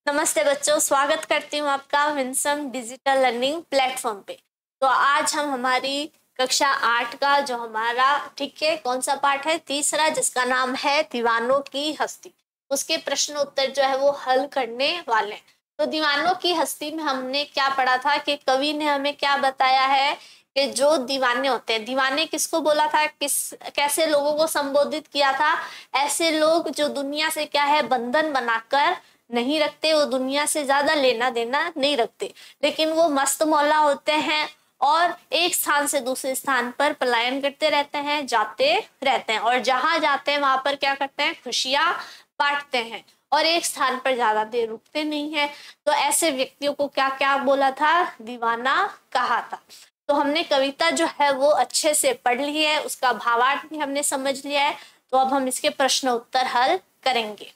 नमस्ते बच्चों, स्वागत करती हूँ आपका विंसम डिजिटल लर्निंग प्लेटफॉर्म पे। तो आज हम हमारी कक्षा 8 का जो हमारा ठीक है कौन सा पाठ है, तीसरा, जिसका नाम है दीवानों की हस्ती, उसके प्रश्न उत्तर जो है वो हल करने वाले हैं। तो दीवानों की हस्ती में हमने क्या पढ़ा था कि कवि ने हमें क्या बताया है कि जो दीवाने होते हैं, दीवाने किसको बोला था, कैसे लोगों को संबोधित किया था, ऐसे लोग जो दुनिया से क्या है बंधन बनाकर नहीं रखते, वो दुनिया से ज्यादा लेना देना नहीं रखते, लेकिन वो मस्त मौला होते हैं और एक स्थान से दूसरे स्थान पर पलायन करते रहते हैं, जाते रहते हैं, और जहां जाते हैं वहां पर क्या करते हैं, खुशियां बांटते हैं और एक स्थान पर ज्यादा देर रुकते नहीं है। तो ऐसे व्यक्तियों को क्या क्या बोला था, दीवाना कहा था। तो हमने कविता जो है वो अच्छे से पढ़ ली है, उसका भावार्थ भी हमने समझ लिया है। तो अब हम इसके प्रश्न उत्तर हल करेंगे।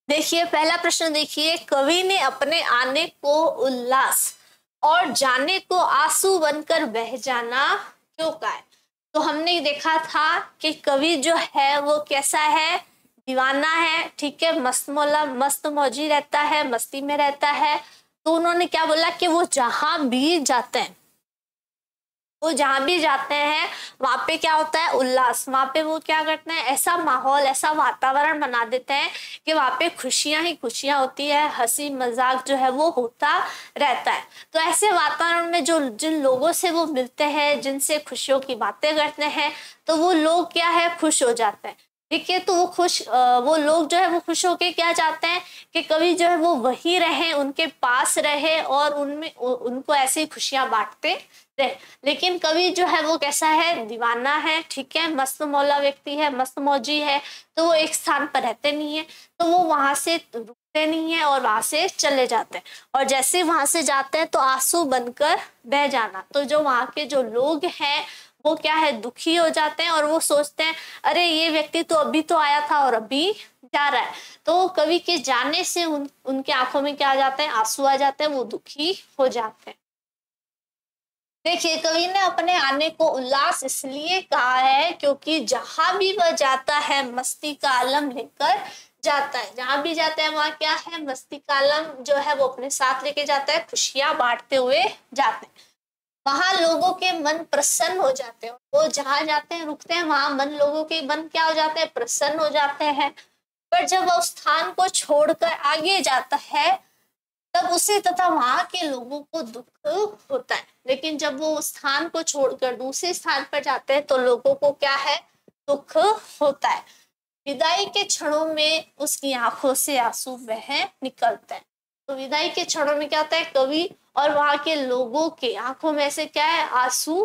देखिए, पहला प्रश्न देखिए, कवि ने अपने आने को उल्लास और जाने को आंसू बनकर बह जाना क्यों कहा है। तो हमने देखा था कि कवि जो है वो कैसा है, दीवाना है, ठीक है, मस्त मौला मस्त मौजी रहता है, मस्ती में रहता है। तो उन्होंने क्या बोला कि वो जहां भी जाते हैं, वो जहां भी जाते हैं वहां पे क्या होता है, उल्लास। वहां पे वो क्या करते हैं, ऐसा माहौल, ऐसा वातावरण बना देते हैं कि वहां पे खुशियां ही खुशियां होती है, हंसी मजाक जो है वो होता रहता है। तो ऐसे वातावरण में जो जिन लोगों से वो मिलते हैं, जिनसे खुशियों की बातें करते हैं, तो वो लोग क्या है, खुश हो जाते हैं। ठीक है, तो वो लोग जो है वो खुश होके क्या चाहते हैं कि कवि जो है वो वही रहे, उनके पास रहे और उनमें उनको ऐसे ही खुशियां बांटते रहे। लेकिन कवि जो है वो कैसा है, दीवाना है, ठीक है, मस्त मौला व्यक्ति है, मस्त मौजी है। तो वो एक स्थान पर रहते नहीं है, तो वो वहां से रुकते नहीं है और वहां से चले जाते हैं। और जैसे वहां से जाते हैं तो आंसू बनकर बह जाना। तो जो वहां के जो लोग हैं वो क्या है, दुखी हो जाते हैं और वो सोचते हैं अरे ये व्यक्ति तो अभी तो आया था और अभी जा रहा है। तो कवि के जाने से उनके आंखों में क्या आ जाता है, आंसू आ जाते हैं, वो दुखी हो जाते हैं। देखिए, कवि ने अपने आने को उल्लास इसलिए कहा है क्योंकि जहां भी वह जाता है मस्ती का आलम लेकर जाता है। जहां भी जाता है वहां क्या है, मस्ती का आलम जो है वो अपने साथ लेके जाता है, खुशियां बांटते हुए जाते हैं। वहां लोगों के मन प्रसन्न हो जाते हैं। वो जहां जाते हैं रुकते हैं, वहां लोगों के मन क्या हो जाते हैं, प्रसन्न हो जाते हैं। पर जब वह उस स्थान को छोड़कर आगे जाता है तब उसे तथा वहां के लोगों को दुख होता है। लेकिन जब वो उस स्थान को छोड़कर दूसरे स्थान पर जाते हैं तो लोगों को क्या है, दुख होता है। विदाई के क्षणों में उसकी आंखों से आंसू बह निकलते हैं। तो विदाई के क्षणों में क्या होता है, कवि और वहां के लोगों के आंखों में से क्या है, आंसू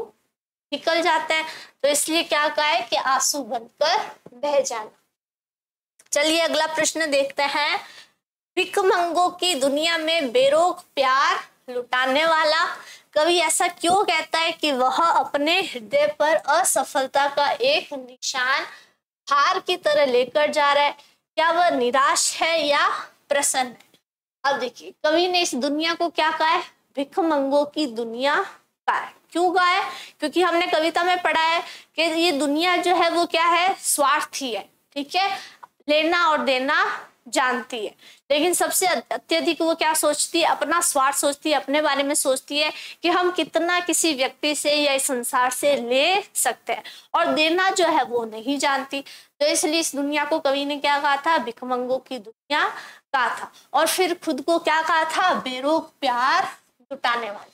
निकल जाते हैं। तो इसलिए क्या कहा है कि आंसू बनकर बह जाना। चलिए अगला प्रश्न देखते हैं। भिखमंगों की दुनिया में बेरोक प्यार लुटाने वाला कवि ऐसा क्यों कहता है कि वह अपने हृदय पर असफलता का एक निशान हार की तरह लेकर जा रहा है। क्या वह निराश है या प्रसन्न है। अब देखिए, कवि ने इस दुनिया को क्या कहा है, भिखमंगों की दुनिया कहा है। क्यों कहा है, क्योंकि हमने कविता में पढ़ा है कि ये दुनिया जो है वो क्या है, स्वार्थी है, ठीक है, लेना और देना जानती है। लेकिन सबसे अत्यधिक वो क्या सोचती है, अपना स्वार्थ सोचती है, अपने बारे में सोचती है कि हम कितना किसी व्यक्ति से या इस संसार से ले सकते हैं, और देना जो है वो नहीं जानती। तो इसलिए इस दुनिया को कवि ने क्या कहा था, भिखमंगों की दुनिया कहा था। और फिर खुद को क्या कहा था, बेरोक प्यार लुटाने वाला।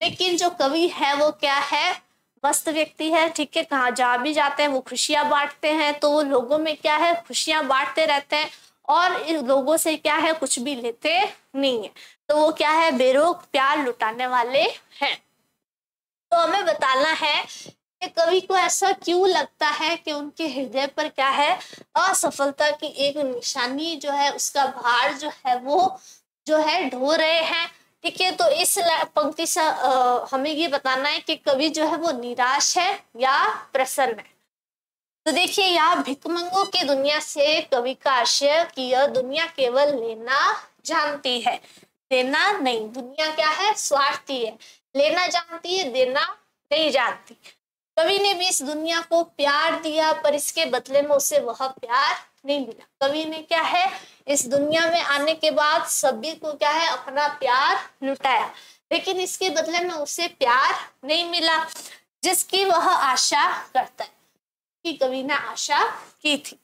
लेकिन जो कवि है वो क्या है, मस्त व्यक्ति है, ठीक है, कहाँ जहां भी जाते हैं वो खुशियां बांटते हैं। तो वो लोगों में क्या है, खुशियां बांटते रहते हैं और इन लोगों से क्या है, कुछ भी लेते नहीं है। तो वो क्या है, बेरोक प्यार लुटाने वाले हैं। तो हमें बताना है कि कवि को ऐसा क्यों लगता है कि उनके हृदय पर क्या है, असफलता की एक निशानी जो है, उसका भार जो है वो जो है ढो रहे हैं। ठीक है, तो इस पंक्ति से हमें ये बताना है कि कवि जो है वो निराश है या प्रसन्न है। तो देखिए, यहाँ भिखमंगों की दुनिया से कवि का आशय कि यह दुनिया केवल लेना जानती है, देना नहीं। दुनिया क्या है, स्वार्थी है, लेना जानती है, देना नहीं जानती। कवि ने भी इस दुनिया को प्यार दिया पर इसके बदले में उसे वह प्यार नहीं मिला। कवि ने क्या है, इस दुनिया में आने के बाद सभी को क्या है, अपना प्यार लुटाया, लेकिन इसके बदले में उसे प्यार नहीं मिला जिसकी वह आशा करता है, कि कवि ने आशा की थी।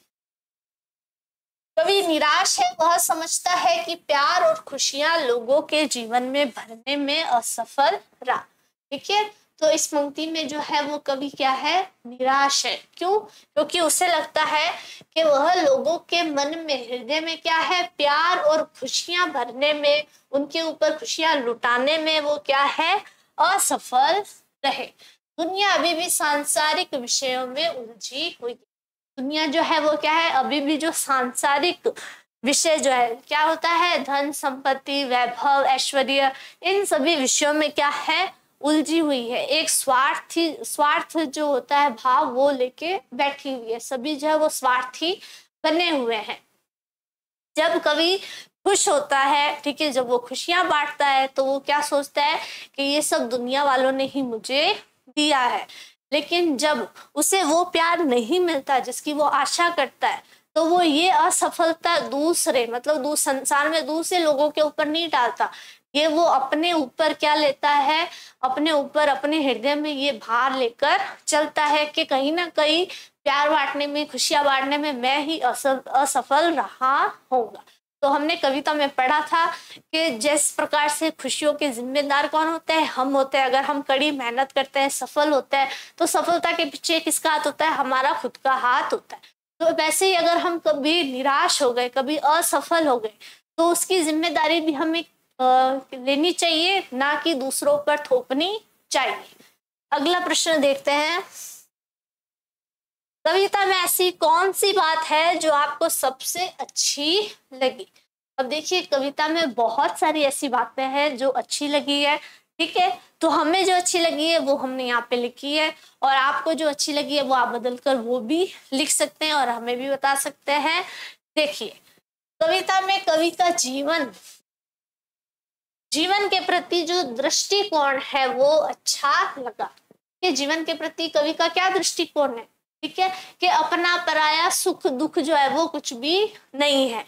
कवि निराश है, वह समझता है कि प्यार और खुशियां लोगों के जीवन में भरने में असफल रहा। ठीक है, तो इस पंक्ति में जो है वो कवि क्या है, निराश है। क्यों? क्योंकि उसे लगता है कि वह लोगों के मन में, हृदय में क्या है, प्यार और खुशियां भरने में, उनके ऊपर खुशियां लुटाने में वो क्या है, असफल रहे। दुनिया अभी भी सांसारिक विषयों में उलझी हुई, दुनिया जो है वो क्या है, अभी भी जो सांसारिक विषय जो है, क्या होता है, धन संपत्ति, वैभव, ऐश्वर्य, इन सभी विषयों में क्या है, उलझी हुई है। एक स्वार्थ जो होता है भाव, वो लेके बैठी हुई है। सभी जो है वो स्वार्थी बने हुए हैं। जब कवि खुश होता है, ठीक है, जब वो खुशियां बांटता है, तो वो क्या सोचता है कि ये सब दुनिया वालों ने ही मुझे दिया है। लेकिन जब उसे वो प्यार नहीं मिलता जिसकी वो आशा करता है, तो वो ये असफलता दूसरे, मतलब संसार में दूसरे लोगों के ऊपर नहीं डालता, ये वो अपने ऊपर क्या लेता है, अपने ऊपर, अपने हृदय में ये भार लेकर चलता है कि कहीं ना कहीं प्यार बांटने में, खुशियां बांटने में मैं ही असफल रहा होगा। तो हमने कविता में पढ़ा था कि जिस प्रकार से खुशियों के जिम्मेदार कौन होते हैं, हम होते हैं। अगर हम कड़ी मेहनत करते हैं, सफल होते हैं, तो सफलता के पीछे किसका हाथ होता है, हमारा खुद का हाथ होता है। तो वैसे ही अगर हम कभी निराश हो गए, कभी असफल हो गए, तो उसकी जिम्मेदारी भी हमें लेनी चाहिए, ना कि दूसरों पर थोपनी चाहिए। अगला प्रश्न देखते हैं, कविता में ऐसी कौन सी बात है जो आपको सबसे अच्छी लगी? अब देखिए, कविता में बहुत सारी ऐसी बातें हैं जो अच्छी लगी है। ठीक है, तो हमें जो अच्छी लगी है वो हमने यहाँ पे लिखी है, और आपको जो अच्छी लगी है वो आप बदल कर वो भी लिख सकते हैं और हमें भी बता सकते हैं। देखिए, कविता में कवि का जीवन के प्रति जो दृष्टिकोण है वो अच्छा लगा। कि जीवन के प्रति कवि का क्या दृष्टिकोण है, ठीक है, कि अपना पराया, सुख दुख जो है वो कुछ भी नहीं है।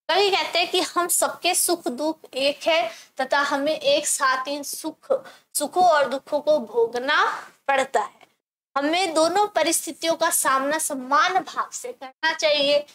कवि कहते हैं कि हम सबके सुख दुख एक है, तथा हमें एक साथ इन सुखों और दुखों को भोगना पड़ता है। हमें दोनों परिस्थितियों का सामना समान भाव से करना चाहिए।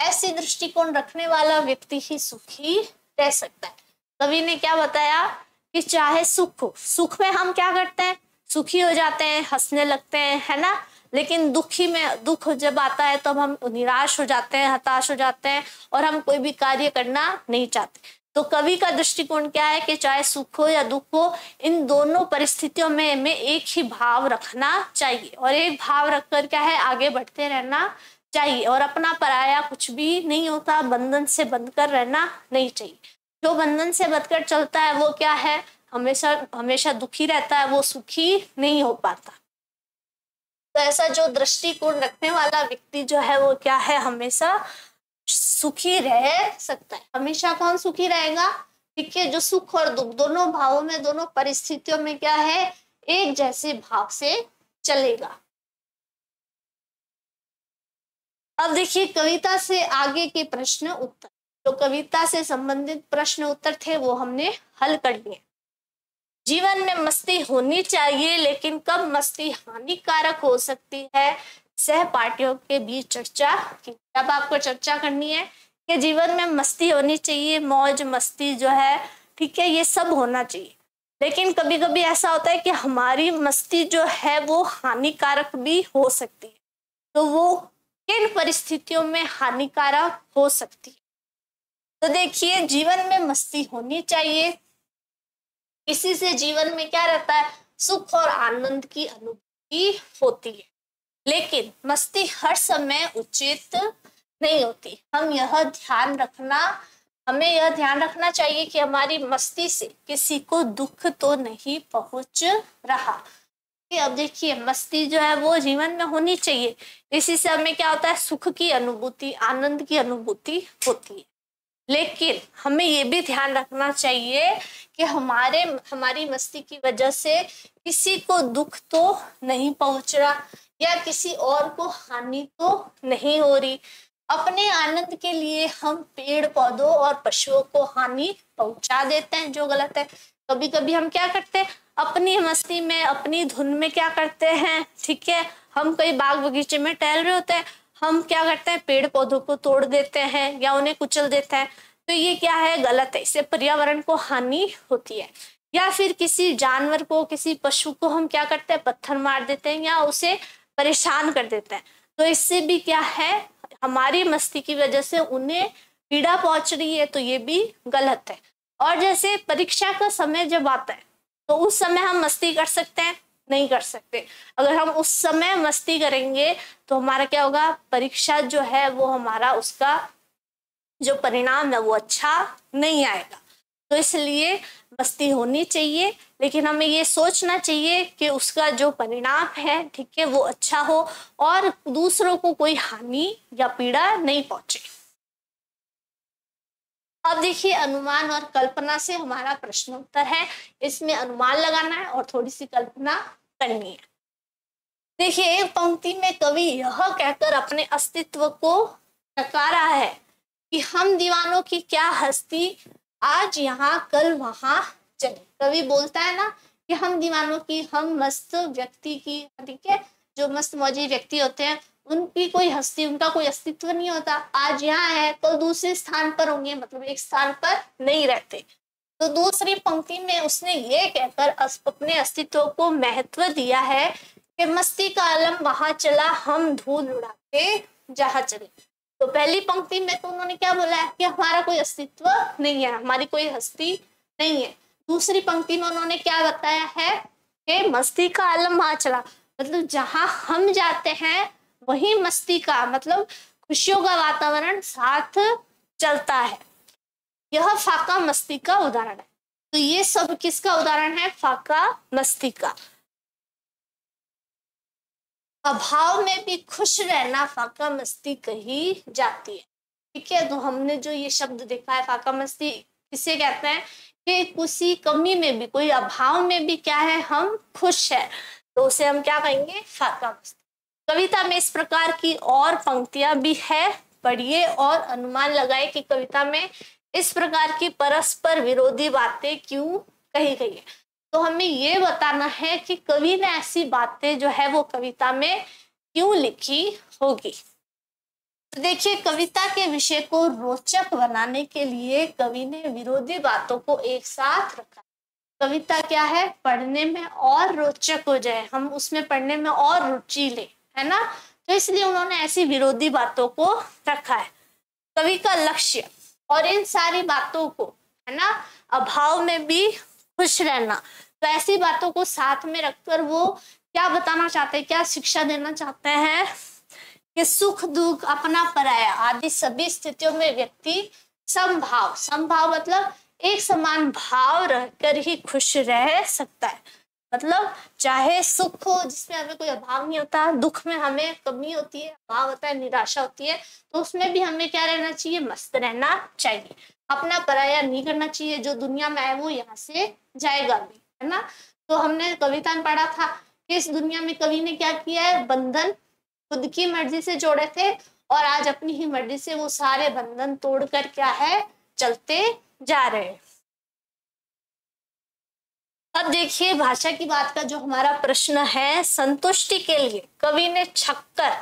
ऐसी दृष्टिकोण रखने वाला व्यक्ति ही सुखी रह सकता है। कवि ने क्या बताया कि चाहे सुख में हम क्या करते हैं, सुखी हो जाते हैं, हंसने लगते हैं, है ना, लेकिन दुख जब आता है तब हम निराश हो जाते हैं, हताश हो जाते हैं, और हम कोई भी कार्य करना नहीं चाहते। तो कवि का दृष्टिकोण क्या है कि चाहे सुख हो या दुख हो, इन दोनों परिस्थितियों में हमें एक ही भाव रखना चाहिए, और एक भाव रखकर क्या है, आगे बढ़ते रहना चाहिए। और अपना पराया कुछ भी नहीं होता, बंधन से बंधकर रहना नहीं चाहिए। जो बंधन से बंधकर चलता है वो क्या है, हमेशा दुखी रहता है, वो सुखी नहीं हो पाता। तो ऐसा जो दृष्टिकोण रखने वाला व्यक्ति जो है वो क्या है, हमेशा सुखी रह सकता है। हमेशा कौन सुखी रहेगा, ठीक है, जो सुख और दुख दोनों भावों में, दोनों परिस्थितियों में क्या है, एक जैसे भाव से चलेगा। अब देखिए, कविता से आगे के प्रश्न उत्तर, तो कविता से संबंधित प्रश्न उत्तर थे वो हमने हल कर लिए। जीवन में मस्ती होनी चाहिए, लेकिन कब मस्ती हानिकारक हो सकती है, सहपाठियों के बीच चर्चा की। अब आपको चर्चा करनी है कि जीवन में मस्ती होनी चाहिए, मौज मस्ती जो है, ठीक है, ये सब होना चाहिए, लेकिन कभी कभी ऐसा होता है कि हमारी मस्ती जो है वो हानिकारक भी हो सकती है। तो वो किन परिस्थितियों में हानिकारक हो सकती है? तो देखिए, जीवन में मस्ती होनी चाहिए, इसी से जीवन में क्या रहता है, सुख और आनंद की अनुभूति होती है। लेकिन मस्ती हर समय उचित नहीं होती। हमें यह ध्यान रखना चाहिए कि हमारी मस्ती से किसी को दुख तो नहीं पहुंच रहा। अब देखिए, मस्ती जो है वो जीवन में होनी चाहिए, इसी से हमें क्या होता है, सुख की अनुभूति, आनंद की अनुभूति होती है। लेकिन हमें ये भी ध्यान रखना चाहिए कि हमारी मस्ती की वजह से किसी को दुख तो नहीं पहुंच रहा, या किसी और को हानि तो नहीं हो रही। अपने आनंद के लिए हम पेड़ पौधों और पशुओं को हानि पहुंचा देते हैं, जो गलत है। कभी कभी हम क्या करते हैं, अपनी मस्ती में अपनी धुन में क्या करते हैं, ठीक है, हम कहीं बाग बगीचे में टहल रहे होते हैं, हम क्या करते हैं, पेड़ पौधों को तोड़ देते हैं या उन्हें कुचल देते हैं। तो ये क्या है, गलत है, इससे पर्यावरण को हानि होती है। या फिर किसी जानवर को, किसी पशु को हम क्या करते हैं, पत्थर मार देते हैं या उसे परेशान कर देते हैं। तो इससे भी क्या है, हमारी मस्ती की वजह से उन्हें पीड़ा पहुंच रही है, तो ये भी गलत है। और जैसे परीक्षा का समय जब आता है तो उस समय हम मस्ती कर सकते हैं, नहीं कर सकते। अगर हम उस समय मस्ती करेंगे तो हमारा क्या होगा, परीक्षा जो है वो हमारा, उसका जो परिणाम है वो अच्छा नहीं आएगा। तो इसलिए मस्ती होनी चाहिए, लेकिन हमें ये सोचना चाहिए कि उसका जो परिणाम है, ठीक है, वो अच्छा हो और दूसरों को कोई हानि या पीड़ा नहीं पहुंचे। अब देखिए, अनुमान और कल्पना से हमारा प्रश्न उत्तर है। इसमें अनुमान लगाना है और थोड़ी सी कल्पना करनी है। देखिए, एक पंक्ति में कवि यह कहकर अपने अस्तित्व को नकारा है कि हम दीवानों की क्या हस्ती, आज यहाँ कल वहां चले। कवि बोलता है ना कि हम दीवानों की, हम मस्त व्यक्ति की, ठीक है, जो मस्त मौजी व्यक्ति होते हैं उनकी कोई हस्ती, उनका कोई अस्तित्व नहीं होता। आज यहाँ है कल दूसरे स्थान पर होंगे, मतलब एक स्थान पर नहीं रहते। तो दूसरी पंक्ति में उसने ये कहकर अपने अस्तित्व को महत्व दिया है कि मस्ती का आलम वहां चला, हम धूल उड़ा के जहां चले। तो पहली पंक्ति में तो उन्होंने क्या बोला है कि हमारा कोई अस्तित्व नहीं है, हमारी कोई हस्ती नहीं है। दूसरी पंक्ति में उन्होंने क्या बताया है कि मस्ती का आलम वहां चला, मतलब जहां हम जाते हैं वही मस्ती का, मतलब खुशियों का वातावरण साथ चलता है। यह फाका मस्ती का उदाहरण है। तो ये सब किसका उदाहरण है, फाका मस्ती का। अभाव में भी खुश रहना फाका मस्ती कही जाती है, ठीक है। तो हमने जो ये शब्द देखा है, फाका मस्ती किसे कहते हैं कि किसी कमी में भी, कोई अभाव में भी क्या है, हम खुश है, तो उसे हम क्या कहेंगे, फाका मस्ती। कविता में इस प्रकार की और पंक्तियां भी है, पढ़िए और अनुमान लगाए कि कविता में इस प्रकार की परस्पर विरोधी बातें क्यों कही गई है। तो हमें ये बताना है कि कवि ने ऐसी बातें जो है वो कविता में क्यों लिखी होगी। तो देखिए, कविता के विषय को रोचक बनाने के लिए कवि ने विरोधी बातों को एक साथ रखा। कविता क्या है, पढ़ने में और रोचक हो जाए, हम उसमें पढ़ने में और रुचि ले, है ना। तो इसलिए उन्होंने ऐसी विरोधी बातों को रखा है। कवि का लक्ष्य और इन सारी बातों को, है ना, अभाव में भी खुश रहना, तो ऐसी बातों को साथ में रखकर वो क्या बताना चाहते हैं, क्या शिक्षा देना चाहते हैं कि सुख दुख अपना पराया आदि सभी स्थितियों में व्यक्ति समभाव, समभाव मतलब एक समान भाव रहकर ही खुश रह सकता है। मतलब चाहे सुख हो जिसमें हमें कोई अभाव नहीं होता, दुख में हमें कमी होती है, अभाव होता है, निराशा होती है, तो उसमें भी हमें क्या रहना चाहिए, मस्त रहना चाहिए। अपना पराया नहीं करना चाहिए, जो दुनिया में आए वो यहाँ से जाएगा भी, है ना। तो हमने कविता में पढ़ा था कि इस दुनिया में कवि ने क्या किया है, बंधन खुद की मर्जी से जोड़े थे और आज अपनी ही मर्जी से वो सारे बंधन तोड़कर क्या है, चलते जा रहे हैं। अब देखिए, भाषा की बात का जो हमारा प्रश्न है, संतुष्टि के लिए कवि ने छक्कर,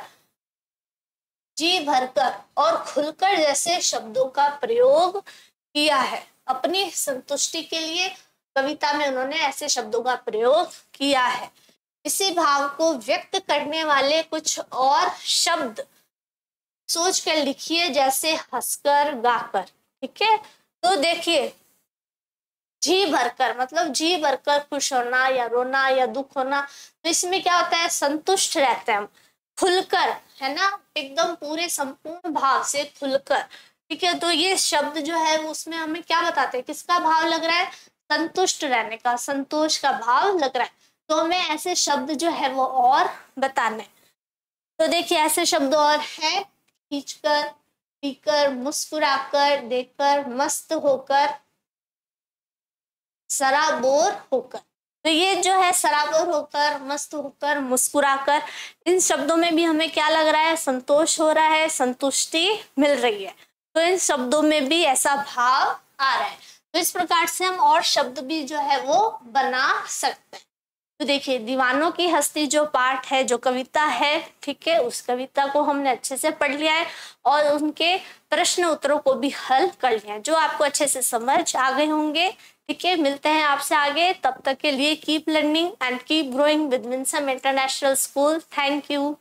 जी भरकर और खुलकर जैसे शब्दों का प्रयोग किया है। अपनी संतुष्टि के लिए कविता में उन्होंने ऐसे शब्दों का प्रयोग किया है। इसी भाव को व्यक्त करने वाले कुछ और शब्द सोच कर लिखिए, जैसे हंसकर, गाकर, ठीक है। तो देखिए, जी भरकर मतलब जी भरकर खुश होना या रोना या दुख होना, तो इसमें क्या होता है, संतुष्ट रहते हैं हम। खुलकर, है ना, एकदम पूरे संपूर्ण भाव से खुलकर, ठीक है। तो ये शब्द जो है उसमें हमें क्या बताते हैं, किसका भाव लग रहा है, संतुष्ट रहने का, संतोष का भाव लग रहा है। तो हमें ऐसे शब्द जो है वो और बताने। तो देखिए, ऐसे शब्द और है, खींचकर, पीकर, मुस्कुराकर, देखकर, मस्त होकर, सराबोर होकर। तो ये जो है सराबर होकर, मस्त होकर, मुस्कुराकर, इन शब्दों में भी हमें क्या लग रहा है, संतोष हो रहा है, संतुष्टि मिल रही है। तो इन शब्दों में भी ऐसा भाव आ रहा है। तो इस प्रकार से हम और शब्द भी जो है वो बना सकते हैं। तो देखिए, दीवानों की हस्ती जो पाठ है, जो कविता है, ठीक है, उस कविता को हमने अच्छे से पढ़ लिया है और उनके प्रश्न उत्तरों को भी हल कर लिया है, जो आपको अच्छे से समझ आ गए होंगे। ठीक है, मिलते हैं आपसे आगे, तब तक के लिए keep learning and keep growing with Winsome international school. Thank you.